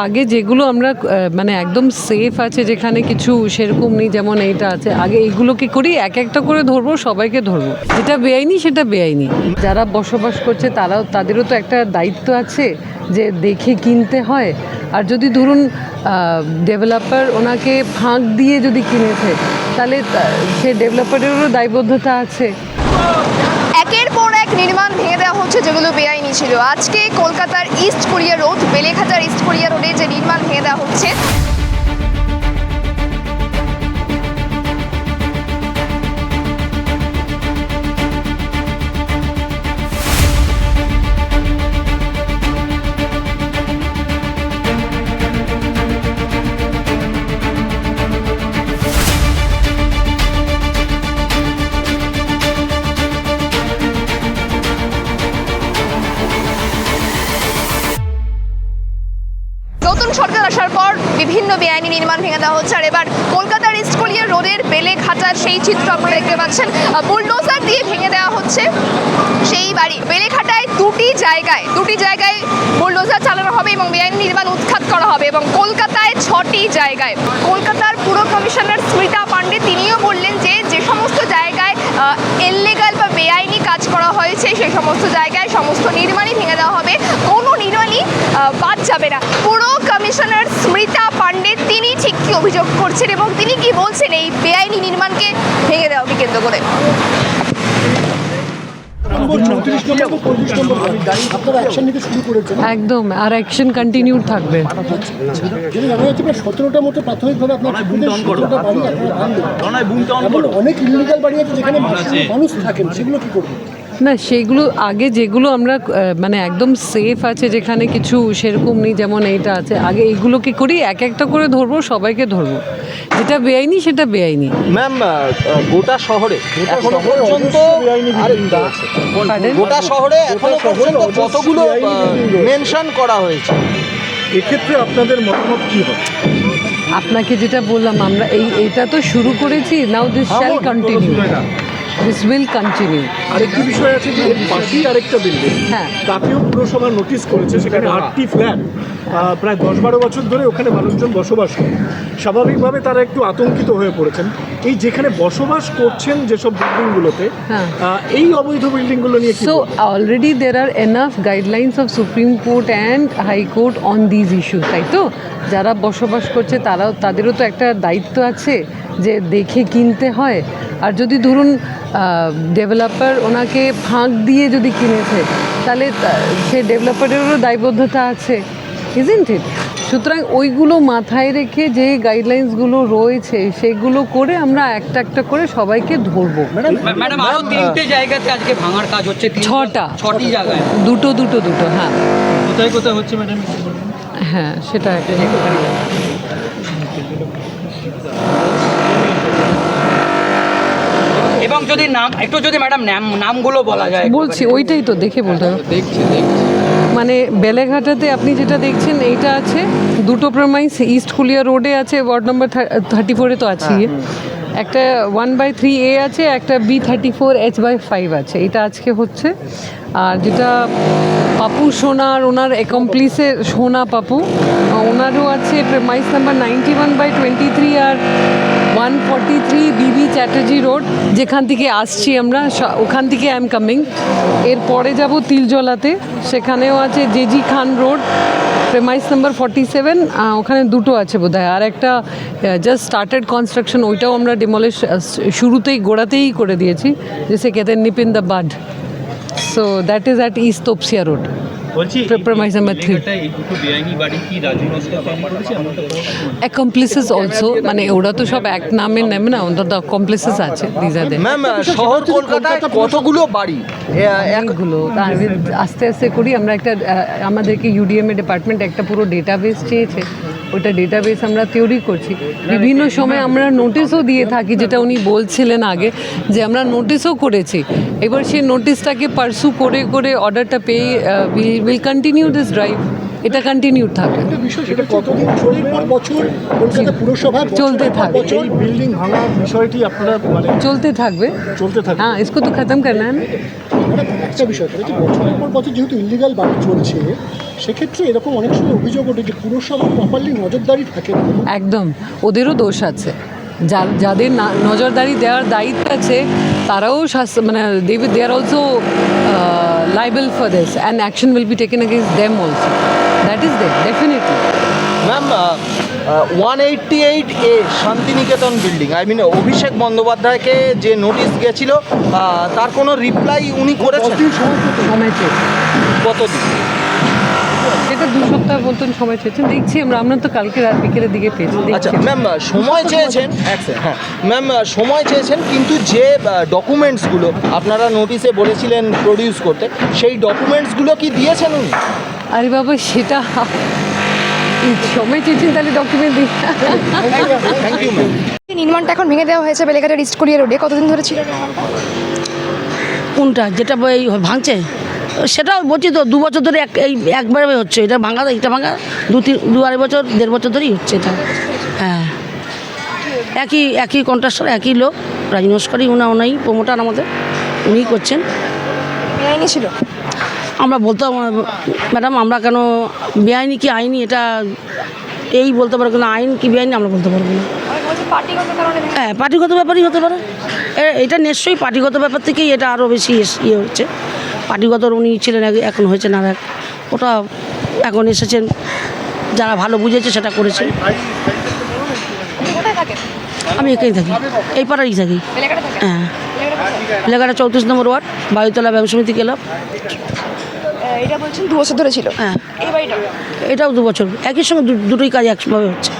আগে যেগুলো আমরা মানে একদম সেফ আছে, যেখানে কিছু সেরকম নেই, যেমন এইটা আছে, আগে এইগুলোকে করি, এক একটা করে ধরবো, সবাইকে ধরবো। যেটা বেআইনি সেটা বেআইনি। যারা বসবাস করছে তাদেরও তো একটা দায়িত্ব আছে যে দেখে কিনতে হয়। আর যদি ধরুন ডেভেলপার ওনাকে ফাঁক দিয়ে যদি কিনেছে, তাহলে সে ডেভেলপারেরও দায়বদ্ধতা আছে। একের পর এক নির্মাণ ভেঙে দেওয়া হচ্ছে যেগুলো বেআইনি ছিল। আজকে কলকাতার ইস্ট কোরিয়া রোড, বেলেঘাটার ইস্ট কোরিয়া রোডে যে নির্মাণ ভেঙে দেওয়া হচ্ছে, নতুন সরকার আসার পর বিভিন্ন বেআইনি নির্মাণ ভেঙে দেওয়া হচ্ছে। আর এবার কলকাতার ইস্ট কোরিয়া রোডের বেলেঘাটার সেই চিত্র আপনারা দেখতে পাচ্ছেন, বুলডোজার দিয়ে ভেঙে দেওয়া হচ্ছে সেই বাড়ি। বেলেঘাটায় দুটি জায়গায় বুলডোজার চালানো হবে এবং বেআইনি নির্মাণ উৎখাত করা হবে, এবং কলকাতায় 6টি জায়গায়। কলকাতার পুর কমিশনার স্মিতা পাণ্ডে তিনিও বললেন যে যে সমস্ত জায়গায় ইললিগাল বা বেআইনি কাজ করা হয়েছে সেই সমস্ত জায়গায় সমস্ত নির্মাণই ভেঙে দেওয়া হবে, কোনো নির্মাণই বাদ যাবে না। পুর কমিশনার স্মিতা পাণ্ডে তিনি ঠিক কি অভিযোগ করছেন এবং তিনি কি বলছেন এই বেআইনি নির্মাণকে ভেঙে দেওয়াকে কেন্দ্র করে? একদম, আর অ্যাকশন কন্টিনিউ থাকবে। 17টার মতো প্রাথমিকভাবে আপনার অনেক ইলিগাল বাড়ি আছে যেখানে মানুষ থাকেন, সেগুলো কি করবেন? না, সেইগুলো আগে যেগুলো আমরা মানে একদম সেফ আছে, যেখানে কিছু সেরকম নেই, যেমন এইটা আছে, আগে এইগুলোকে করি, এক একটা করে ধরবো, সবাইকে ধরবো। যেটা বেআইনি সেটা বেআইনি। ম্যাম, গোটা শহরে এখনো পর্যন্ত কতগুলো মেনশন করা হয়েছে, এক্ষেত্রে আপনাদের মতামত কি হবে? আপনাকে যেটা বললাম, আমরা এইটা তো শুরু করেছি, now this shall continue, this will continue. আরেকটি বিষয় আছে যে এর পাশেই আরেকটা বিল্ডিং, হ্যাঁ, তাতেও পুরসভা নোটিশ করেছে, সেখানে 8টি ফ্ল্যাট, প্রায় 10-12 বছর ধরে ওখানে মানুষজন বসবাস করে। স্বাভাবিকভাবে তারা একটু আতঙ্কিত হয়ে পড়েছেন। এই যেখানে বসবাস করছেন যেসব বিল্ডিংগুলোতে, এই অবৈধ বিল্ডিংগুলো নিয়ে so already there R enough guidelines of supreme court and high court on these issues, তাই তো? যারা বসবাস করছে তাদেরও তো একটা দায়িত্ব আছে যে দেখে কিনতে হয়। আর যদি ধরুন ডেভেলপার ওনাকে ফাঁক দিয়ে যদি কিনেছে, তাহলে সে ডেভেলপারেরও দায়বদ্ধতা আছে, ইজন্ট ইট? সুতরাং ওইগুলো মাথায় রেখে যে গাইডলাইন্সগুলো রয়েছে সেগুলো করে আমরা একটা একটা করে সবাইকে ধরবো। ম্যাডাম, আরো 3টে জায়গাতে আজকে ভাঙার কাজ হচ্ছে, 6টি জায়গায়, দুটো। হ্যাঁ, কোথায় হচ্ছে ম্যাডাম? হ্যাঁ, সেটা একটা। এবং যদি ম্যাডাম নামগুলো বলা যায়, বলছি, ওইটাই তো দেখে বলতে হবে। দেখছি মানে বেলেঘাটাতে আপনি যেটা দেখছেন এইটা আছে, দুটো প্রেমাইস ইস্ট কুলিয়া রোডে আছে, ওয়ার্ড নম্বর 34-এ তো আছে, একটা 1/3A আছে, একটা B34H/5 আছে। এটা আজকে হচ্ছে। আর যেটা পাপু সোনার, ওনার অ্যাকমপ্লিসে সোনা পাপু, ওনারও আছে প্রেমাইস নাম্বার 91/23 আর 143 BB চ্যাটার্জি রোড, যেখান থেকে আসছি আমরা, ওখান থেকে আই এম কামিং। এরপরে যাব তিলজলাতে, সেখানেও আছে জেজি খান রোড, প্রেমাইস নাম্বার 47, ওখানে দুটো আছে বোধহয়। আর একটা জাস্ট স্টার্টেড কনস্ট্রাকশন, ওইটাও আমরা ডিমলিশ গোড়াতেই করে দিয়েছি, জেসে कहते हैं nip in the bud. So that is at East Topsia Road, premise number 3। Accomplices also, মানে ওরা তো সব এক নামে নেবে না, ওদের তো অ্যাকমপ্লিসেস আছে। ম্যাম, শহর কলকাতায় কতগুলো বাড়ি? অনেকগুলো। আমি আস্তে আস্তে করি। আমরা একটা আমাদেরকে ইউডিএমএ ডিপার্টমেন্ট একটা পুরো ডেটাবেস চেয়েছে, ওইটা ডেটাবেস আমরা তৈরি করছি। বিভিন্ন সময় আমরা নোটিশও দিয়ে থাকি, যেটা উনি বলছিলেন আগে, যে আমরা নোটিশও করেছি। এবার সেই নোটিশটাকে পারসু করে করে অর্ডারটা পেয়ে উইল কন্টিনিউ দিস ড্রাইভ। এটা কন্টিনিউ থাকবে, এটা কতদিন চলবে? বছর কলকাতা পুরসভা চলতে থাকবে, এই বিল্ডিং ভাঙার বিষয়টি আপনারা মানে চলতে থাকবে। হ্যাঁ, इसको तो खत्म करना है ना। একটা বিষয় করে যে বছরের পর বছর যেহেতু ইলিগাল বাড়ি চলছে, সেক্ষেত্রে এরকম অনেক সময় অভিযোগ ওঠে যে পুরসভা প্রপারলি নজরদারি থাকে না। একদম ওদেরও দোষ আছে, যাদের নজরদারি দেওয়ার দায়িত্ব আছে তারাও মানে they are also liable for this and action will be taken against them also, that is there definitely. Ma'am 188A Shantiniketan building, I mean Abhishek বন্দ্যোপাধ্যায়কে যে নোটিশ গেছিল তার কোনো রিপ্লাই উনি করেছেন? সময় চেয়েছে, কতদিন? এটা 2 সপ্তাহ মতন সময় চেয়েছেন, দেখছি আমরা তো কালকে রাত বিকেলের দিকে পেয়েছি। আচ্ছা ম্যাম সময় চেয়েছেন, হ্যাঁ ম্যাম সময় চেয়েছেন, কিন্তু যে ডকুমেন্টসগুলো আপনারা নোটিশে বলেছিলেন প্রডিউস করতে, সেই ডকুমেন্টসগুলো কি দিয়েছেন উনি? আরে বাবা সেটা সময় চেয়েছেন তাহলে ডকুমেন্ট দিই। Thank you ma'am. নির্মাণটা এখন ভেঙে দেওয়া হয়েছে বেলেঘাটার ইস্টকুলিয়া রোডে, কতদিন ধরে ছিল? কোনটা যেটা এই ভাঙছে সেটাও বলছি তো 2 বছর ধরে একবারে হচ্ছে এটা ভাঙা, এটা ভাঙা 2-2.5 বছর 1.5 বছর ধরেই হচ্ছে এটা। হ্যাঁ একই কন্ট্রাক্টর, একই লোক, রাজ নস্করই উনি প্রমোটার আমাদের, উনিই করছেন। বেআইনি ছিল? আমরা বলতাম ম্যাডাম আমরা কেন বেআইনি কি আইনি এটা বলতে পারবো না, আইন কি বেআইনি আমরা বলতে পারবো না। পার্টিগত কারণে? হ্যাঁ পার্টিগত ব্যাপারই হতে পারে, এটা নিশ্চয়ই পার্টিগত ব্যাপার থেকেই এটা আরও বেশি হচ্ছে। পার্টিগত উনি ছিলেন এখন হয়েছেন আর এক, ওটা এখন এসেছেন যারা ভালো বুঝেছে সেটা করেছে। কোথায় থাকেন? আমি এখানেই থাকি, এই পাড়ারই থাকি। বেলেঘাটে থাকেন? হ্যাঁ এলাকাটা 34 নম্বর ওয়ার্ড, বায়ুতলা ব্যায়াম সমিতি ক্লাব। এটা বলছেন 2 বছর ধরে ছিল? হ্যাঁ এই বাড়িটা? এটাও 2 বছর, একই সঙ্গে দুটোই কাজ একভাবে হচ্ছে।